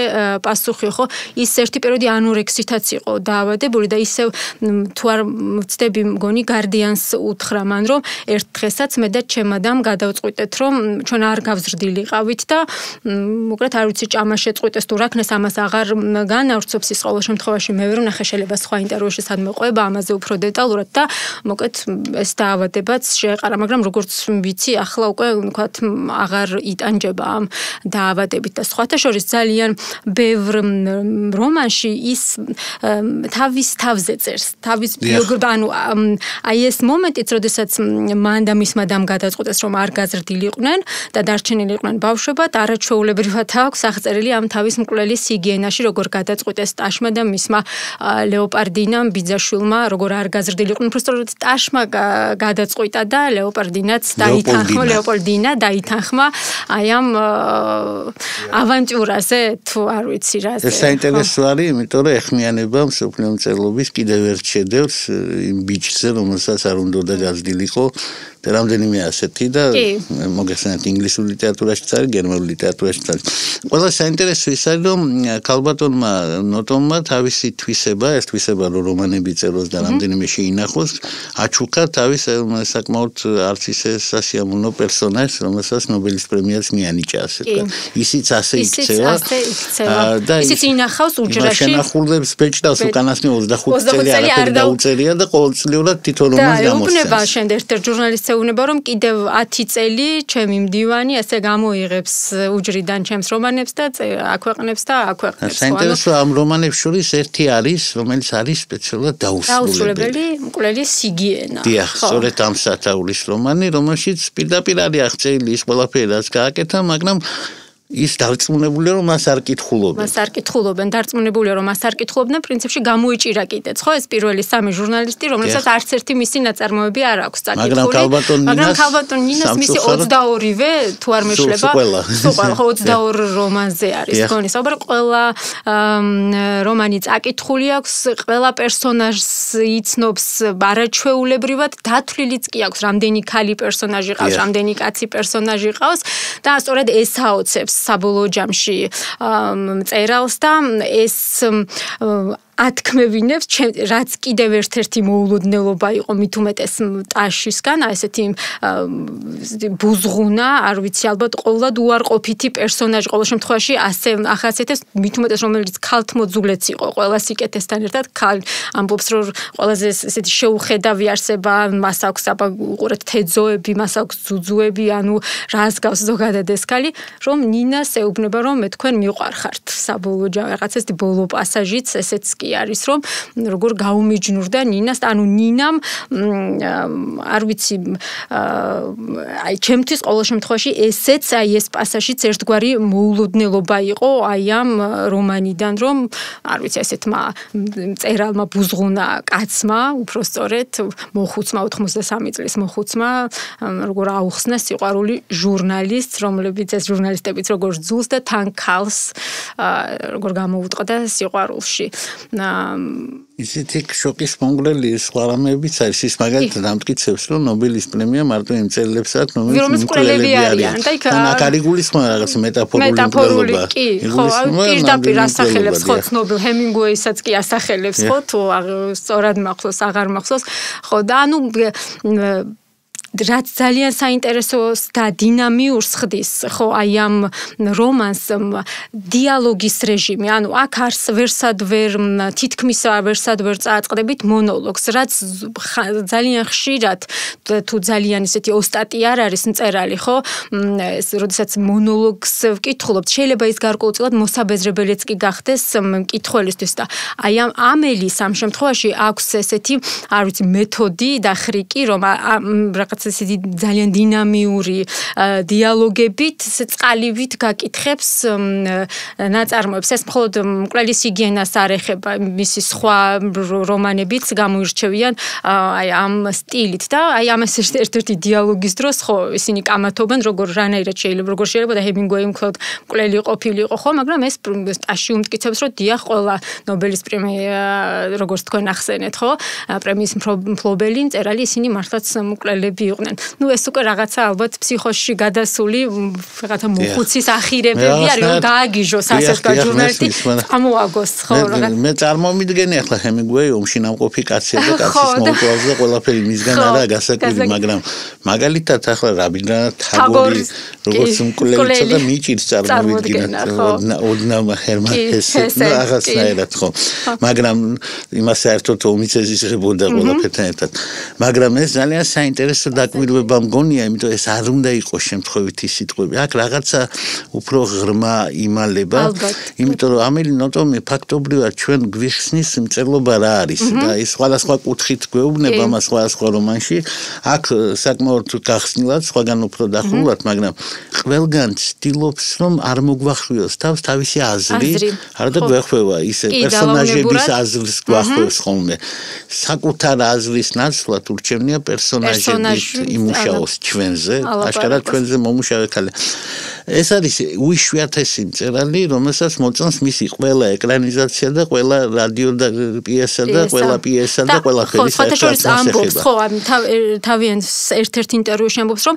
Speaker 6: პასუხი, ხო? ის ერთი პერიოდი ანორექსითაც იყო დაავადებული და ისევ თუ არ ვწდები მგონი Guardians უთხრა მან რომ ერთ დღესაც მე და ჩემადამ გადავწყვიტეთ რომ ჩვენ არ გავზრდილიყავით და მოკლედ არ ვიცი ჭამა შეწყვიტეს თუ რა ქნეს ამას აღარ განავრცობს ის ყოველ შემთხვევაში მე ვერ ვნახე შეიძლება სხვა ინტერვიუში სადმე ყვება ამაზე უფრო დეტალურად და მოკლედ ეს დაავადებაც შეეყარა მაგრამ როგორც ვიცი ახლა უკვე ვთქვათ აღარ იტანჯება ამ დაავადებით და სხვათა შორის ძალიან ბევრ რომანში ის თავის თავზე წერს თავის ბიოგრაფია ანუ აი ეს მომენტიც როდესაც მან და მისმა დამ გადაწყვეტეს რომ არ გაზრდილიყვნენ და დარჩენილიყვნენ ბავშვებად არაჩვეულებრივად აქვს აღწერილი ამ თავის მკვლელის ჰიგიენაში როგორ გადაწყვეტეს ტაშმა და მისმა ლეოპარდინამ ბიძაშვილმა როგორ არ გაზრდილიყვნენ უბრალოდ ტაშმა გადაწყვიტა და ლეოპარდინაც დაითანხმა ლეოპოლდინა დაითანხმა აი ამ ავანტიურაზე თუ არ ვიცი რაზე
Speaker 1: ეს საინტერესო არის იმიტომ რომ ეხმიანება მსოფლიო მწერლობის კიდევ ერთ შედევრს იმ ბიჭზე რომელსაც არ უნდა გაზრდილიყო და რამდენიმე ასეთი და მოგეხსენებათ ინგლისურ ლიტერატურაშიც არის გერმანულ ლიტერატურაშიც არის ყველა საინტერესო ის არის რომ ქალბატონმა ნოტომმა თავისი თვისება ეს თვისება რომ რომანები წეროს და რამდენიმე შეინახოს აჩუქა თავის საკმაოდ არც ისე სასიამოვნო პერსონაჟს რომელსაც ნობელის პრემიაც მიანიჭა ასე ვთქვათ ისიც ასე იქცევა
Speaker 6: და ისიც ინახავს უჯრაში
Speaker 1: შენახულებს ბეჭდავს უკანასკნელი 25 წელი არაფერი დაუწერია და ყოველწლიურად თითო რომანს გამოსცემს
Speaker 6: და ეუბნება შენ ერთ-ერთ ჟურნალისტს ეუბნება რომ კიდევ 10 წელი ჩემი მდივანი ასე გამოიღებს უჯრიდან ჩემს რომანებს და აქვეყნებს და აქვეყნებს
Speaker 1: საინტერესო ამ რომანებს შორის ერთი არის რომელიც არის სპეციალურად
Speaker 6: დაუსრულებელი მკვლელის ჰიგიენა
Speaker 1: დიახ სწორედ ამ სათაურის რომანი რომელშიც პირდაპირ არის აღწერილი ის ყველაფერი რაც გააკეთა მაგრამ ის დარწმუნებულია რომ მას არ კითხულობენ.
Speaker 6: მას არ კითხულობენ, დარწმუნებულია რომ მას არ კითხულობენ, პრინციპში გამოიჭირა კიდეც, ხო, ეს პირველი სამი ჟურნალისტი, რომლებსაც არც ერთი მისი ნაწარმოები არ აქვს წაკითხული.
Speaker 1: მაგრამ ქალბატონ
Speaker 6: ნინას მისი 22-ვე თუ არ მეშლება, სულ ხო 22 რომანზე არის გონი. საუბარი ყველა რომანი წაკითხული აქვს, ყველა პერსონაჟს იცნობს არაჩვეულებრივად, დათვლილიც კი აქვს, რამდენი ქალი პერსონაჟი ყავს, რამდენი კაცი პერსონაჟი ყავს და სწორედ ეს აოცებს საბოლოო ჯამში მწერალს და ეს ათქმევინებს რაც კიდევ ერთ-ერთი მოულოდნელობა იყო მით უმეტეს ტაშისგან ესეთი ბუზღუნა არ ვიცი ალბათ ყოველად უარყოფითი პერსონაჟი ყოველ შემთხვევაში ასე ახასიათებს მით უმეტეს რომელიც ქალთმოძულეც იყო ყველა სიკეთესთან ერთად ამბობს რომ ყველაზე ესეთი შეუხედავი არსება მას აქვს უყურეთ თეძოები მას აქვს ძუძუები ანუ რას გავს ზოგადად ეს ქალი რომ ნინას ეუბნება რომ მე თქვენ მიყვარხართ საბოლოო რაღაც ეს ბოლო პასაჟიც ესეც კი არის რომ როგორ გაუმიჯნურდა ნინას ანუ ნინამ არ ვიცი აი ჩემთვის ყოველ შემთხვევაში ესეც აი ეს პასაჟიც ერთგვარი მოულოდნელობა იყო აი ამ რომანიდან რომ არ ვიცი ესეთმა მწერალმა ბუზღუნა კაცმა უпростоრეთ მოხუცმა 83 წლის მოხუცმა როგორ აუხსნა სიყვარული ჟურნალისტს რომლებიც ეს ჟურნალისტებიც როგორ ძულს და თან ქალს როგორ გამოუტყდა სიყვარულში
Speaker 1: ისეთი შოკის მომგვრელი სხვა რამებიც არის ის მაგალითად ამტკიცებს რომ ნობელის პრემია მარტო იმ მწერლებსაც
Speaker 6: რომელსაც მკვლელები არიან და იქ
Speaker 1: აქ გულისხმობა რაღაც მეტაფორული
Speaker 6: კი ხო პირდაპირ ასახელებს ხო ცნობილ ჰემინგუეისაც კი ასახელებს ხო თუ სწორად მახსოვს აღარ მახსოვს ხო და ანუ რაც ძალიან საინტერესოს და დინამიურს ხდის, ხო, აი ამ რომანს დიალოგის რეჟიმი, ანუ აქ არს ვერსად ვერ თითქმის ვერსად ვერ წააწყდებით მონოლოგს, რაც ძალიან ხშირად თუ ძალიან ისეთი ოსტატი არ არის მწერალი, ხო? ეს როდესაც მონოლოგს ვკითხულობთ, შეიძლება ის გარკვეულწილად მოსაბეზრებელიც კი გახდეს მკითხველისთვის და აი ამ ამელის ამ შემთხვევაში აქვს ესეთი, არ ვიცი, მეთოდი და ხრიკი, რომ რაღაც ესეთი ძალიან დინამიური დიალოგებით, წყალივით გაკითხებს ნაწარმოებს. ეს მხოლოდ მკვლელის ჰიგიენას არ ეხება, მისი სხვა რომანებიც გამოირჩევიან აი ამ სტილით და აი ამას ერთ-ერთი დიალოგის დროს ხო ისინი კამათობენ როგორ რანაირად შეიძლება და ჰემინგუეი მხოლოდ მკვლელი ყოფილიყო ხო, მაგრამ ეს ტაში უმტკიცებს რომ დიახ ყველა ნობელის პრემია როგორც თქვენ ახსენეთ ხო, პრემიის მფლობელი მწერალი ისინი მართლაც მკვლელები იყვნენ. ნუ ეს უკვე რაღაცა ალბათ ფსიქოში გადასული რაღაცა მოხუცის ახირებები არის, რომ გააგიჟოს ასე თქვა ჟურნალისტი, ამოაგოს ხო რაღაც.
Speaker 1: მე წარმომიდგენი ახლა ჰემინგუეი ომში ნამყოფი კაცია და კაცის მომკლავს და ყველაფერი მისგან არა გასაკვირი, მაგრამ მაგალითად ახლა რაბინდრანათ თაგორი როგორც მკვლელიც და მიჭირს წარმოვიდგინოთ ოდნავ ჰერმან ჰესე რაღაცნაირად ხო. მაგრამ იმას საერთოდ ომიც ეზიზღებოდა ყველაფერთან ერთად. მაგრამ ეს ძალიან საინტერესო დაკვირვება მგონია, იმიტომ ეს არ უნდა იყოს შემთხვევითი სიტყვები. აქ რაღაცა უფრო ღრმა იმალება, იმიტომ რომ ამელი ნოტომი ფაქტობრივად ჩვენ გვიხსნის მწერლობა რა არის და ის სხვადასხვა კუთხით გვეუბნება მას სხვადასხვა რომანში. აქ საკმაოდ გახსნილად, სხვაგან უფრო დახურულად, მაგრამ ყველგან ცდილობს რომ არ მოგვახვიოს თავს თავისი აზრი, არა და გვეხვევა ისე პერსონაჟების აზრს გვახვევს ხოლმე. საკუთარ აზრის ნაცვლად ურჩევნია პერსონაჟების იმუშაოს ჩვენზე, აშკარად ჩვენზე მომუშავე ქალი. ეს არის უიშვიათესი მწერალი, რომელსაც მოწონს მისი ყველა ეკრანიზაცია და ყველა რადიო და პიესა და ყველა პიესა და ყველა ფერი
Speaker 6: საერთოდ ამბობს, ხო, თავიანთ ერთ-ერთ ინტერვიუში ამბობს, რომ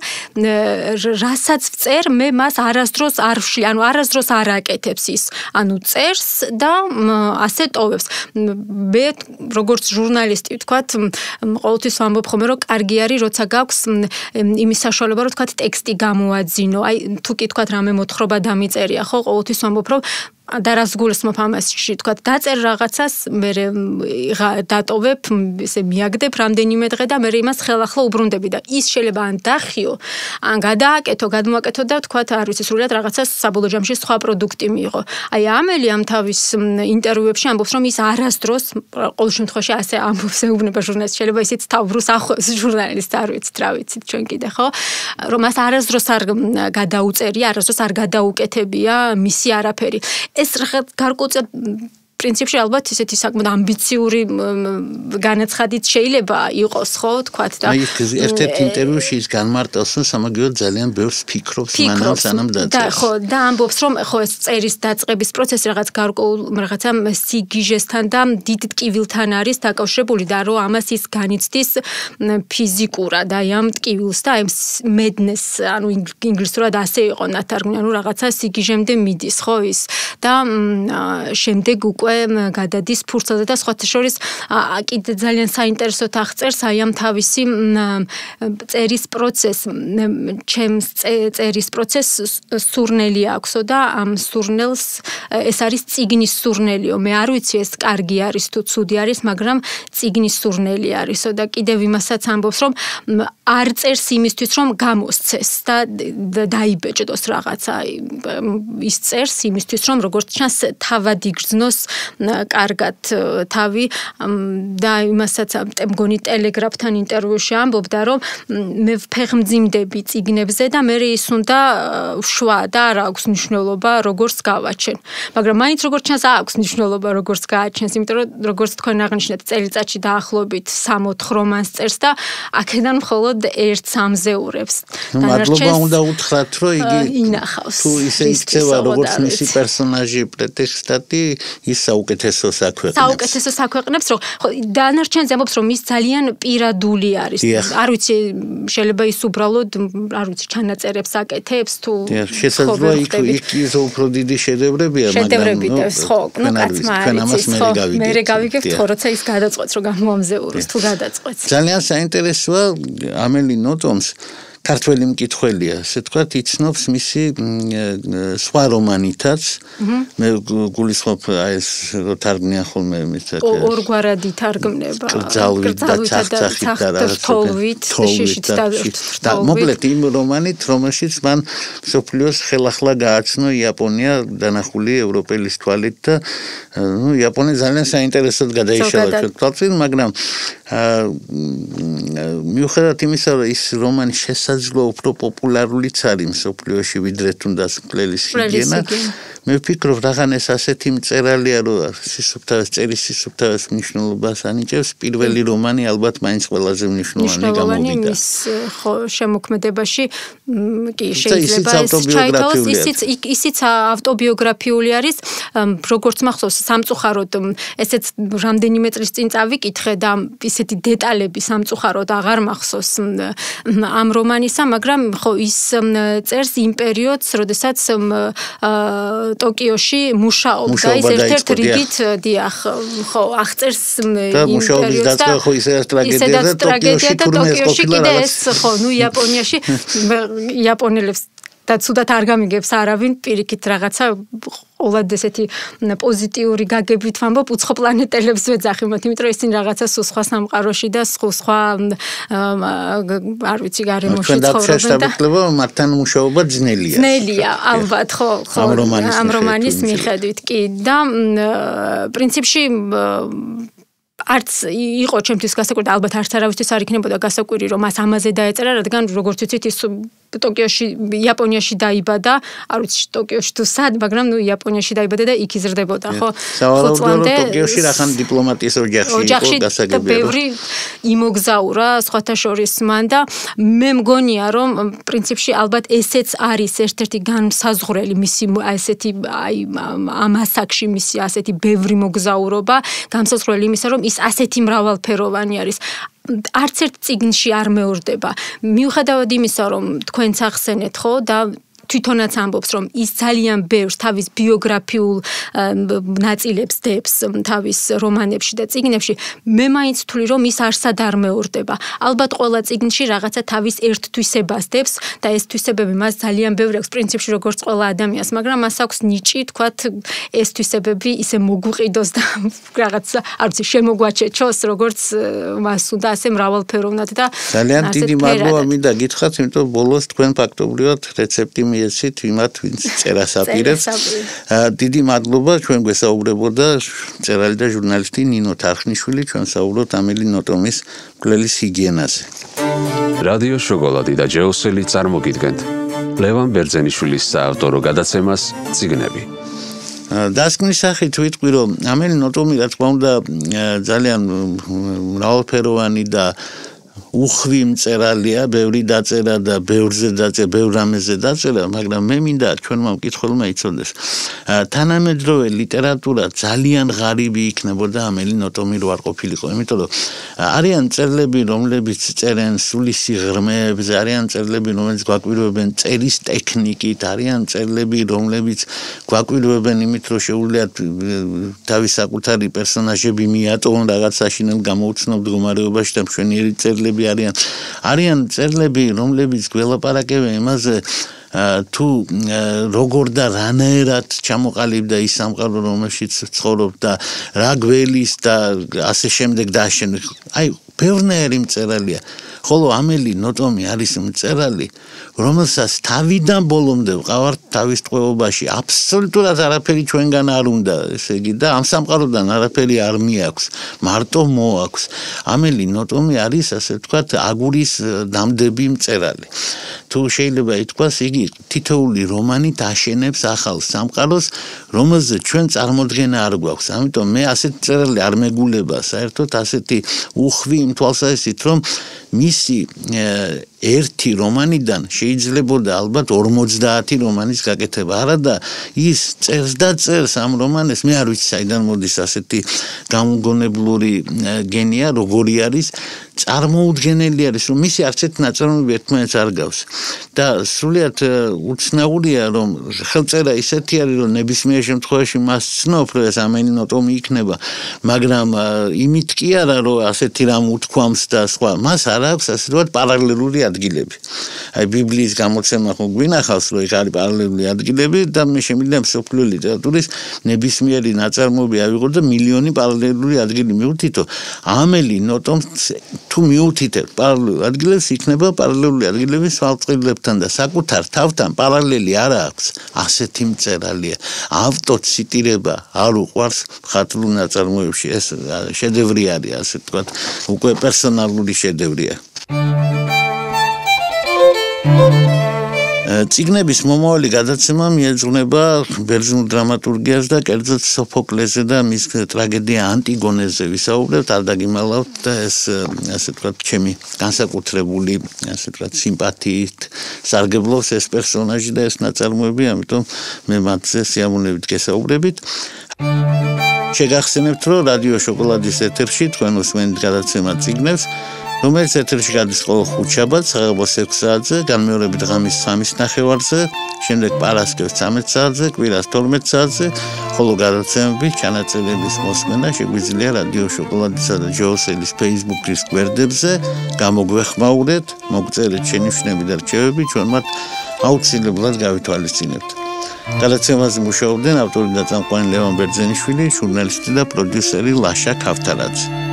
Speaker 6: რასაც წერ, მე მას არასდროს არ ვშლი, ანუ არასდროს არ აკეთებს ის. ანუ წერს და ასე ტოვებს. მე როგორც ჟურნალისტი ვთქვათ, ყოველთვის ვამბობ ხოლმე, რომ კარგი არის, როცა გაქვს იმის საშუალება, რომ ვთქვათ, ტექსტი გამოაძინო. აი, თუ კი ვთქვათ, რამე მოთხრობა დამიწერია, ხო, ყოველთვის ვამბობ, რომ და რას გულისხმობ ამასში, თქვა, დაწერ რაღაცას, მე დატოვებ, ესე მიაგდებ რამდენიმე დღე და მე იმას ხელახლა უბრუნდები და ის შეიძლება ან დახიო, ან გადააკეთო, გადმოაკეთო და თქვა, არ ვიცი, სრულად რაღაცას საბოლოო ჯამში სხვა პროდუქტი მიიღო. აი, ამელი ამ თავის ინტერვიუებში ამბობს, რომ ის არასდროს, ყოველ შემთხვევაში ასე ამბობს, ეუბნება ჟურნალისტს, შეიძლება ისიც თავბრუს ახოს ჟურნალისტს, არ ვიცით, რა ვიცით, ჩვენ კიდე, ხო? რომ მას არასდროს არ გადაუწერია, არასდროს არ გადაუკეთებია მისი არაფერი. ეს რაღაც გარკვეულ პრინციპში ალბათ ისეთი საკმაოდ ამბიციური განაცხადიც შეიძლება იყოს, ხო, თქვათ და
Speaker 1: აი ერთ-ერთ ინტერვიუში ის განმარტავს, რომ სამაგიეროდ ძალიან ბევრს ფიქრობს სანამ დაწერს.
Speaker 6: და ხო, და ამბობს, რომ ხო ეს წერის დაწყების პროცესი რაღაც გარკვეულ რაღაცა სიგიჟესთან და დიდ ტკივილთან არის დაკავშირებული და რომ ამას ის განიცდის ფიზიკურად, აი ამ ტკივილს და აი მედნეს, ანუ ინგლისურად ასე იყო ნათარგმნი, ანუ რაღაცა სიგიჟემდე მიდის, ხო ის და შემდეგ უკვე გადადის ფურცელზე და სხვათა შორის კიდე ძალიან საინტერესოდ აღწერს აი ამ თავისი წერის პროცესს, ჩემს წერის პროცესს სურნელი აქვსო და ამ სურნელს ეს არის წიგნის სურნელიო. მე არ ვიცი ეს კარგი არის თუ ცუდი არის, მაგრამ წიგნის სურნელი არისო და კიდევ იმასაც ამბობს, რომ არ წერს იმისთვის, რომ გამოსცეს და დაიბეჭდოს რაღაცა. ის წერს იმისთვის, რომ როგორც ჩანს თავად იგრძნოს კარგად თავი და იმასაც მგონი ტელეგრაფთან ინტერვიუში ამბობდა, რომ მე ვფეხმძიმდები წიგნებზე და მე ის უნდა ვშვა და არ აქვს მნიშვნელობა როგორც გავაჩენ. მაგრამ მაინც როგორც ჩანს აქვს მნიშვნელობა როგორც გააჩენს, იმიტომ რომ როგორც თქვენ აღნიშნეთ, წელიწადში დაახლოებით 3-4 რომანს წერს და აქედან მხოლოდ 1-ს ამზეურებს.
Speaker 1: მადლობა უნდა უთხრათ, რომ იგი
Speaker 6: ინახავს.
Speaker 1: თუ ისე იქცევა როგორც მისი პერსონაჟი პრეტექსტატი, ის საუკეთესოს აქვეყნებს.
Speaker 6: საუკეთესოს აქვეყნებს, რომ დანარჩენზე ამბობს, რომ ის ძალიან პირადული არის. არ ვიცი, შეიძლება ის უბრალოდ, არ ვიცი, ჩანაწერებს აკეთებს თუ
Speaker 1: შესაძლოა იქ ის უფრო დიდი შედევრებია, მაგრამ
Speaker 6: შედევრებიდებს, ხო, ნუ კაცმა არის, ხო, მე გავიგებთ, ხო, როცა ის გადაწყვეტს, რომ გამოამზეუროს თუ გადაწყვეტს.
Speaker 1: ძალიან საინტერესოა ამელი ნოტომს ქართველი მკითხველია, ასე თქვათ, იცნობს მისი სხვა რომანითაც. მე გულისხმობ აი ეს რო თარგმნიან ხოლმე მისაკ
Speaker 6: ორგვარად ითარგმნება.
Speaker 1: გრძალვით და ცახცახით და
Speaker 6: თოვლით, შიშით
Speaker 1: და მოკლედ იმ რომანით, რომელშიც მან მსოფლიოს ხელახლა გააცნო იაპონია დანახული ევროპელის თვალით და ნუ იაპონია ძალიან საინტერესოდ გადაიშალა თვალწინ, მაგრამ მიუხედავად იმისა, რომ ის რომანი შესაძლოა უფრო პოპულარულიც არის მსოფლიოში ვიდრე თუნდაც მკვლელის ჰიგიენა, მე ვფიქრობ რაღაც ეს ასეთი მწერალია რომ სისუფთავეს წერის სისუფთავეს მნიშვნელობას ანიჭებს პირველი რომანი ალბათ მაინც ყველაზე მნიშვნელოვანი გამოვიდა
Speaker 6: ის ხო შემოქმედებაში კი შეიძლება ეს ჩაითვალოს ისიც ავტობიოგრაფიული არის როგორც მახსოვს სამწუხაროდ ესეც რამდენიმე წლის წინ წავიკითხე და ისეთი დეტალები სამწუხაროდ აღარ მახსოვს ამ რომანისა მაგრამ ხო ის წერს იმ პერიოდს როდესაც ტოკიოში მუშაობდა ის ერთ-ერთ რიგით დიახ ხო აღწერს იმ პერიოდს და
Speaker 1: ხო ისედაც ტრაგედია და
Speaker 6: ტოკიოში კიდე ეს ხო ნუ იაპონიაში იაპონელებს და ცუდად არ გამიგებს არავინ პირიქით რაღაცა ყოველად ესეთი პოზიტიური გაგებით ვამბობ უცხო პლანეტელებს ვეძახი მათ იმიტომ რომ ისინი რაღაცა სხვა სამყაროში და სხვა არ ვიცი გარემოში ცხოვრობენ
Speaker 1: და მათთან მუშაობა
Speaker 6: ძნელია ალბათ ხო ამ რომანის მიხედვით კი და პრინციპში არც იყო ჩემთვის გასაკვირი და ალბათ არც არავისთვის არ იქნებოდა გასაკვირი რომ მას ამაზე დაეწერა რადგან როგორც ვიცით ის ტოკიოში იაპონიაში დაიბადა არ ვიცი ტოკიოში თუ სად მაგრამ ნუ იაპონიაში დაიბადა და იქ იზრდებოდა ხო
Speaker 1: ხუთლამდე ტოკიოში რახან დიპლომატიის ოჯახში იყო გასაგებია
Speaker 6: ბევრი იმოგზაურა სხვათა შორის მან და მე მგონია რომ პრინციპში ალბათ ესეც არის ერთ-ერთი განსაზღვრელი მისი ესეთი ამ ასაკში მისი ასეთი ბევრი მოგზაურობა განსაზღვრელი იმისა რომ ის ასეთი მრავალფეროვანი არის არც ერთ წიგნში არ მეორდება მიუხედავად იმისა რომ თქვენც ახსენეთ ხო და თვითონაც ამბობს რომ ის ძალიან ბევრს თავის ბიოგრაფიულ ნაწილებს დებს თავის რომანებში და წიგნებში მე მაინც ვთვლი რომ ის არსად არ მეორდება ალბათ ყველა წიგნში რაღაცა თავის ერთ თვისებას დებს და ეს თვისებები მას ძალიან ბევრი აქვს პრინციპში როგორც ყველა ადამიანს მაგრამ მას აქვს ნიჭი თქვათ ეს თვისებები ისე მოგვიყიდოს და რაღაცა არ ვიცი შემოგვაჩეჩოს როგორც მას უნდა ასე მრავალფეროვნად და
Speaker 1: ძალიან დიდი მადლობა მინდა გითხრათ იმიტომ ბოლოს თქვენ ფაქტობრივად რეცეპტი მიეცით იმათ ვინც წერას აპირებს დიდი მადლობა ჩვენ გვესაუბრებოდა მწერალი და ჟურნალისტი ნინო თარხნიშვილი ჩვენ საუბრობთ ამელი ნოტომის მკვლელის ჰიგიენაზე
Speaker 2: რადიო შოკოლადი და ჯეოსელი წარმოგიდგენთ ლევან ბერძენიშვილის საავტორო გადაცემას წიგნები
Speaker 1: დასკვნის სახით ვიტყვი რომ ამელი ნოტომი რა თქმა უნდა ძალიან მრავალფეროვანი და უხვი მწერალია, ბევრი დაწერა და ბევრზე დაწერა, ბევრ რამეზე დაწერა, მაგრამ მე მინდა ჩვენმა მკითხველმა იცოდეს. თანამედროვე ლიტერატურა ძალიან ღარიბი იქნებოდა ამელი ნოტომი რო არ ყოფილიყო, იმიტომ რომ არიან წერლები, რომლებიც წერენ სულისი ღრმეებს, არიან წერლები, რომლებიც გვაკვირვებენ წერის ტექნიკით, არიან წერლები, რომლებიც გვაკვირვებენ იმით, რომ შეუძლიათ თავის საკუთარი პერსონაჟები მიატოვონ რაღაც საშინელ გამოუცნობ მდგომარეობაში და მშვენიერი წერლები არიან წერლები, რომლებიც გველაპარაკებენ იმაზე თუ როგორ და რანაირად ჩამოყალიბდა ის სამყარო, რომელშიც ცხოვრობ და რა გველის და ასე შემდეგ დააშენე. აი, ბევრნაირი მწერალია. ხოლო ამელი ნოტომი არის მწერალი, რომელსაც თავიდან ბოლომდე ვყავართ თავის ტყვეობაში. აბსოლუტურად არაფერი ჩვენგან არ უნდა, ესე იგი და ამ სამყაროდან არაფერი არ მიაქვს. მარტო მოაქვს. ამელი ნოტომი არის, ასე ვთქვათ, აგურის დამდები მწერალი. თუ შეიძლება ითქვას, იგი თითოეული რომანით აშენებს ახალ სამყაროს, რომელზეც ჩვენ წარმოდგენა არ გვაქვს. ამიტომ მე ასეთი მწერალი არ მეგულება, საერთოდ ასეთი უხვი იმ თვალსაზრისით, რომ მისი ერთი რომანიდან შეიძლებოდა ალბათ 50 რომანის გაკეთება. არადა ის წერს და წერს ამ რომანეს, მე არ ვიცი საიდან მოდის ასეთი გამოგონებლური გენია, როგორი არის, წარმოუდგენელი არის, რომ მისი არც ერთი ნაწარმოები ერთმანეთს არ გავს. და სრულიად უცნაურია, რომ ხელწერა ისეთი არის, რომ ნებისმიერ შემთხვევაში მას ცნობ, რომ ეს ამელი ნოტომი იქნება, მაგრამ იმით კი არა, რომ ასეთი რამ უთქვამს და სხვა. მას არ აქვს ასე ვთქვათ პარალელური ადგილები. აი ბიბლიის გამოცემა ხო გვინახავს, რომ ეს არის პარალელური ადგილები და მე შემიძლია მსოფლიო ლიტერატურის ნებისმიერი ნაწარმოები ავიღოთ და მილიონი პარალელური ადგილი მივუთითო. ამელი ნოტომს თუ მიუთითებთ პარალელურ ადგილებს, იქნება პარალელური ადგილები სვავ წყილლებთან და საკუთარ თავთან პარალელი არ აქვს. ასეთი მწერალია. ავტოციტირება არ უყვარს მხატვრულ ნაწარმოებში. ეს შედევრი არის, ასე ვთქვათ, უკვე პერსონალური შედევრია. წიგნების მომავალი გადაცემა მიეძღვნება ბერძნულ დრამატურგიას და კერძოდ სოფოკლესზე და მის ტრაგედია ანტიგონეზე ვისაუბრებთ. არ დაგიმალავთ და ეს ასე ვთქვათ, ჩემი განსაკუთრებული ასე ვთქვათ, სიმპათიით სარგებლობს ეს პერსონაჟი და ეს ნაწარმოები, ამიტომ მე მათზე სიამოვნებით გესაუბრებით. შეგახსენებთ, რომ რადიო შოკოლადის ეთერში თქვენ უსმენთ გადაცემა წიგნებს, რომელიც ეთერში გადის ყოველ ხუთშაბათს საღამოს 6 საათზე, განმეორებით ღამის 3:30-ზე, შემდეგ პარასკევს 13 საათზე, კვირას 12 საათზე, ხოლო გადაცემები ჩანაწერების მოსმენა შეგვიძლია რადიო შოკოლადისა და ჯოოსელის Facebook-ის გვერდებზე. გამოგვეხმაურეთ, მოგწერეთ შენიშვნები და რჩევები, ჩვენ მათ აუცილებლად გავითვალისწინებთ. გადაცემაზე მუშაობდნენ ავტორი და წამყვანი ლევან ბერძენიშვილი, ჟურნალისტი და პროდიუსერი ლაშა ქავთარაძე.